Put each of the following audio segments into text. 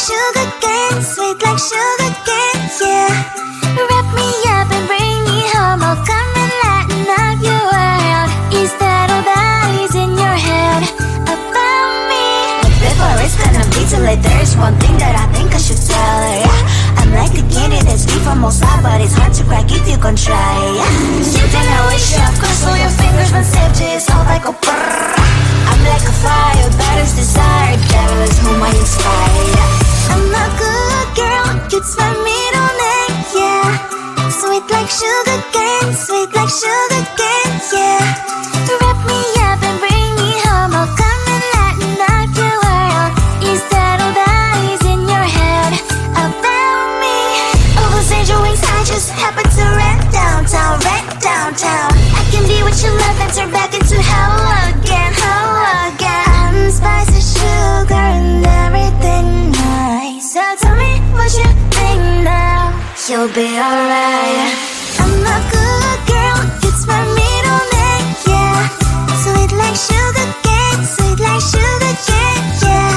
sugar cane, sweet like sugar cane, yeah. Wrap me up and bring me home, I'll come and lighten up your world. Is that all that is in your head about me? But before it's gonna be too late, there's one thing that I think I should tell her, yeah. I'm like the candy that's deep from outside, but it's hard to crack if you can try, yeah. You think I wish you cross all your fingers when safety is off, I go brrrr. I'm like a fire, battles desire, devil is whom I inspire, yeah. I'm a good girl, it's my middle name, yeah. Sweet like sugar cane, sweet like sugar cane, yeah. Wrap me up and bring me home, I'll come and lighten up your world. Is that all that is in your head about me? All those angel wings I just happen to rent downtown, rent downtown. I can be what you love and turn back into hell again, hell again. I'm spicy sugar and everything nice. So tell me what you think now, you'll be alright. I'm a good girl, it's my middle name, yeah. Sweet like sugar cane, sweet like sugar cane, yeah.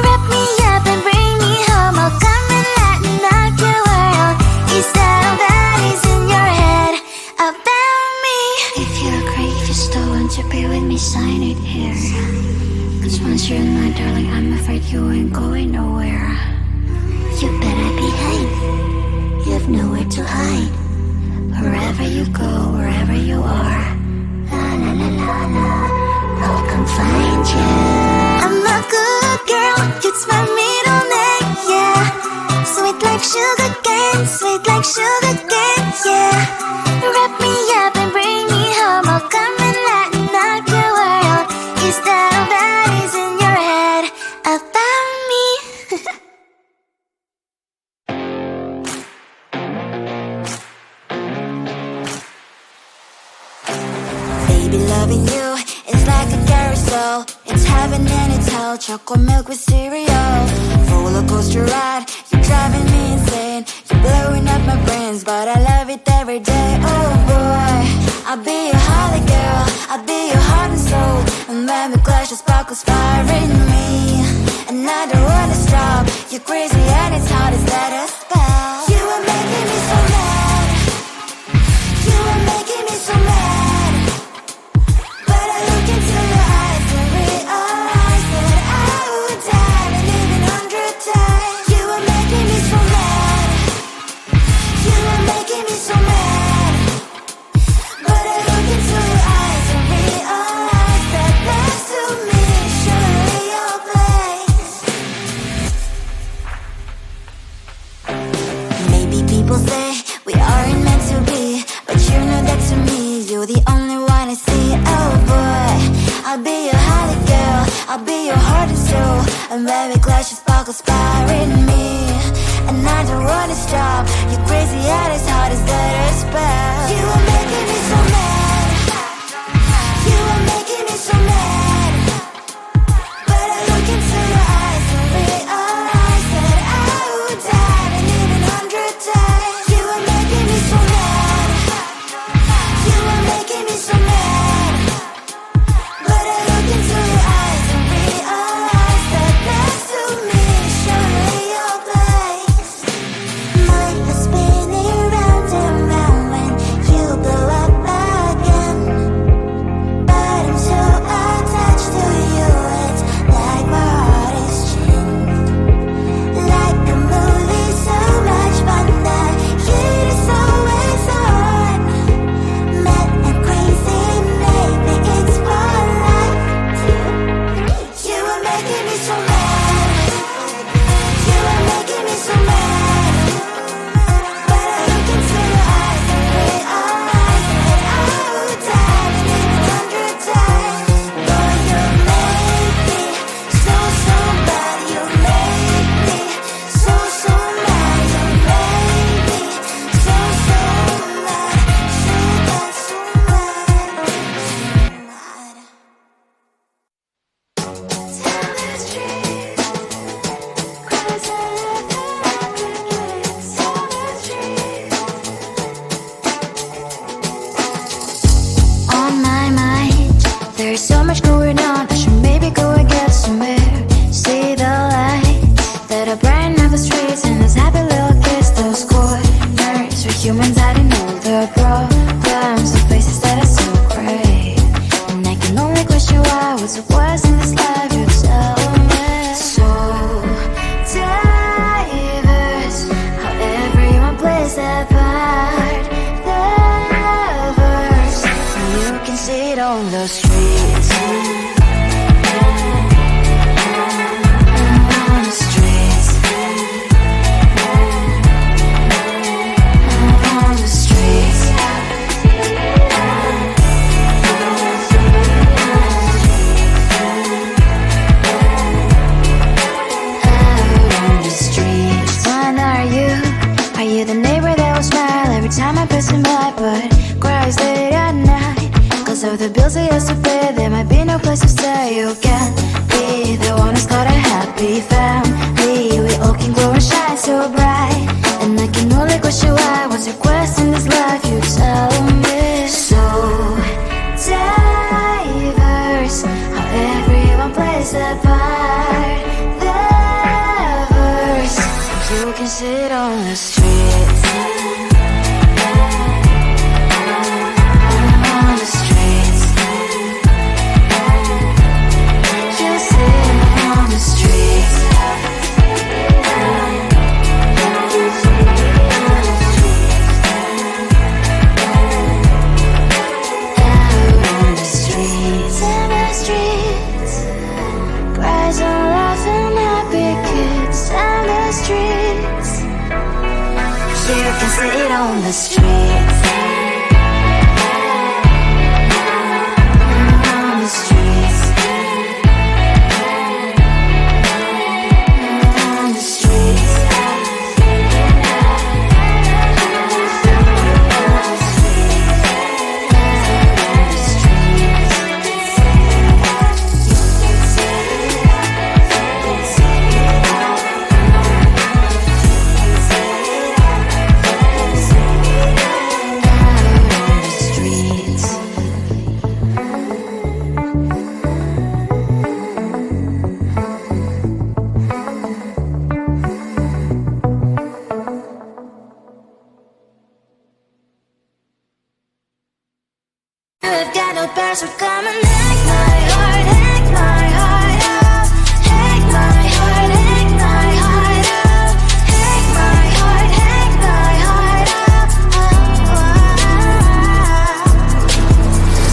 Wrap me up and bring me home, I'll come and lighten up your world. Is that all that is in your head about me? If you agree, if you still want to be with me, sign it here. Cause once you're in my darling, I'm afraid you ain't going nowhere. You better behave, you have nowhere to hide. Wherever you go, wherever you are, la la la la la, I'll come find you. I'm a good girl, it's my middle name, yeah. Sweet like sugar cane, sweet like sugar cane, yeah. Wrap me up and bring me home, I'll come and lighten up your world. Is that all that is in your head about me? Baby, loving you is like a carousel. It's heaven and it's hell, chocolate milk with cereal. Roller coaster ride, you're driving me insane. You're blowing up my brains, but I love it every day. Oh boy, I'll be your holly girl, I'll be your heart and soul. And when we clash, the sparkles fire in me. And I don't wanna stop, you're crazy and it's hard as let us spell. You are making me so mad, you are making me so mad. People say we aren't meant to be, but you know that to me, you're the only one I see. Oh boy, I'll be your holly girl, I'll be your heart and soul. And when we clash, the sparkles fire in me. And I don't wanna stop, you're crazy and as hard as let her spell. You are making me so mad, you are making me so mad. But I look into your eyes and realize that I would die and even 100 times. You are making me so mad, you are making me so mad. But I look into your eyes and realize that next to me is surely your place. Mine is spinning round and round when you blow up again. But I'm so attached to you, it's like my heart is chained. Like a movie, so much fun that heat is always on. Mad and crazy, maybe it's for life. 2, 3. You are making me so mad, you are making me so mad. But I look into your eyes and realize that I would die and even 100 times. Boy, you make me so, so bad. You make me so, so mad. You make me so, so mad. So bad, so mad, so mad. Tell the truth. everyone's got a happy family. We all can glow and shine so bright, and I can only question why. What's your quest in this life? You tell me. So diverse, how everyone plays their part. The verse, you can sit on the streets. On the streets. You sit on the streets. You can sit on the streets. On the streets. On the streets. We've got no bears, we're coming. Hack my heart, hack my heart up. Hack my heart, hack my heart up. Hack my heart, hack my heart up.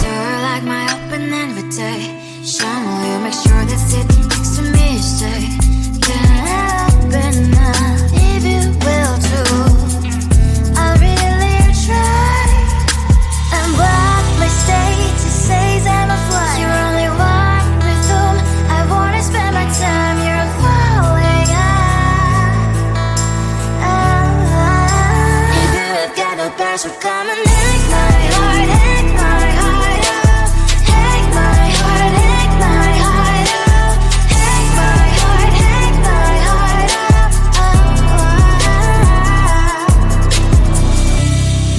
You're like my open invitation. Will you make sure that sitting next to me stay? Can't open up if you will too. I'll really try. And what my state says I'm a fly. You're only one with whom I wanna spend my time. You're falling out. If you have got no bears, we're coming. Hack my heart, hack my heart up. Hack my heart, hack my heart up. Hack my heart, hack my heart up.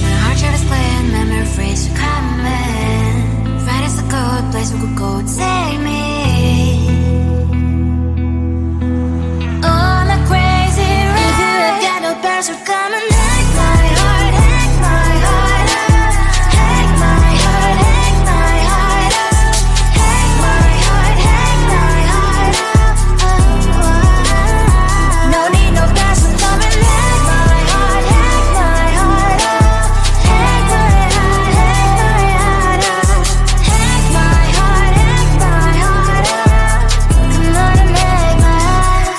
My heart try to play and memory freeze. You're coming. Right is a good place we could go. Take me on a crazy ride. If you have got no bears, we're coming. Hack my heart, hack my heart up. Hack my heart, hack my heart up. Hack my heart, hack my heart up. No need no bears, we're coming. Hack my heart, hack my heart up. Hack my heart, hack my heart up. Hack my heart, hack my heart up. Come on and make my heart.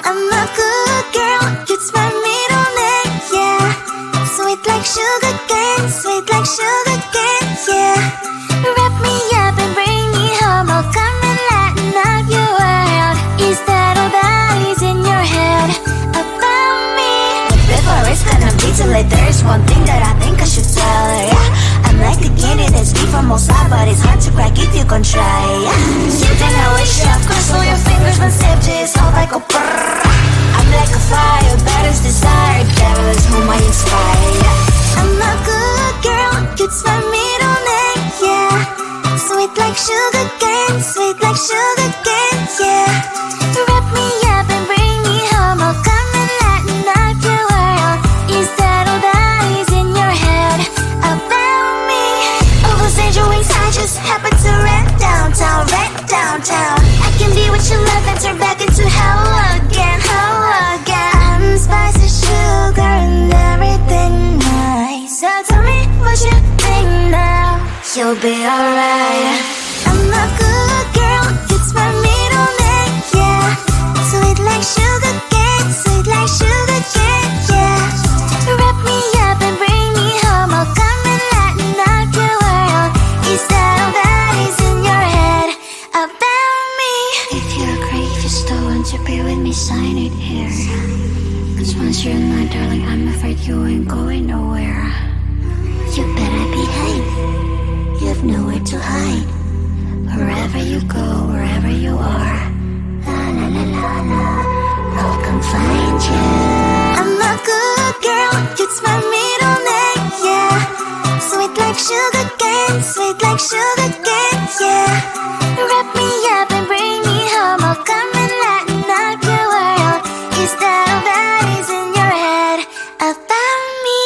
I'm a good girl, it's my middle name, yeah. Sweet like sugar cane, sweet like sugar cane, yeah. Wrap me up and bring me home, I'll come and lighten up your world. Is that all that is in your head about me? Before it's gonna be too late, there's one thing that I think I should tell her, yeah. I'm like the candy that's deep from outside, but it's hard to crack if you can try, yeah. You think I wish you have crossed all your fingers when safety is off, I go brrrr. I'm like a fire, battles desire, devil is whom I inspire, yeah. I'm a good girl, it's my middle name, yeah. Sweet like sugar cane, sweet like sugar cane, yeah. Wrap me up and bring me home, I'll come and lighten up your world. Is that all that is in your head about me? All those angel wings I just happen to rent downtown, rent downtown. I can be what you love and turn back into hell again, hell again. I'm spicy sugar and everything nice. So tell me what you think now. You'll be alright. I'm a good girl, it's my middle name, yeah. Sweet like sugar cane, sweet 'Cause once you're my darling, I'm afraid you ain't going nowhere. You better behave, you've nowhere to hide. Wherever you go, wherever you are, la la la la la, I'll come find you. I'm a good girl, it's my middle name, yeah. Sweet like sugar cane, sweet like sugar cane, yeah. Wrap me up and bring me home, I'll come and lighten up your world. Is that all that is in your head about me?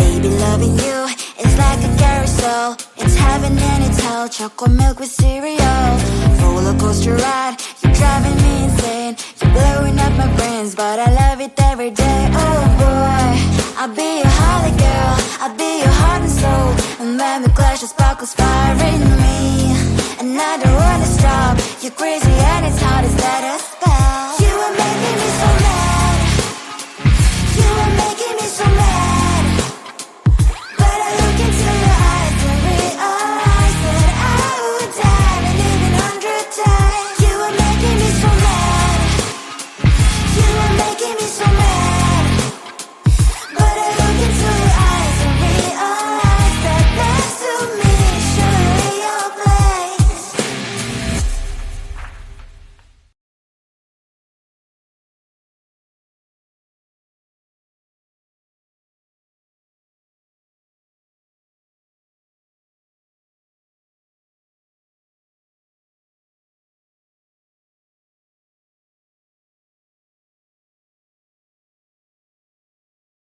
Baby, loving you is like a carousel. It's heaven and it's hell, chocolate milk with cereal. Roller coaster ride, you're driving me insane. You're blowing up my brains, but I love it every day. Oh boy, I'll be your holly girl, I'll be your heart and soul. And when the clash of sparkles fire in me, and I don't wanna stop. You're crazy and it's hard as that a spell. You are making me so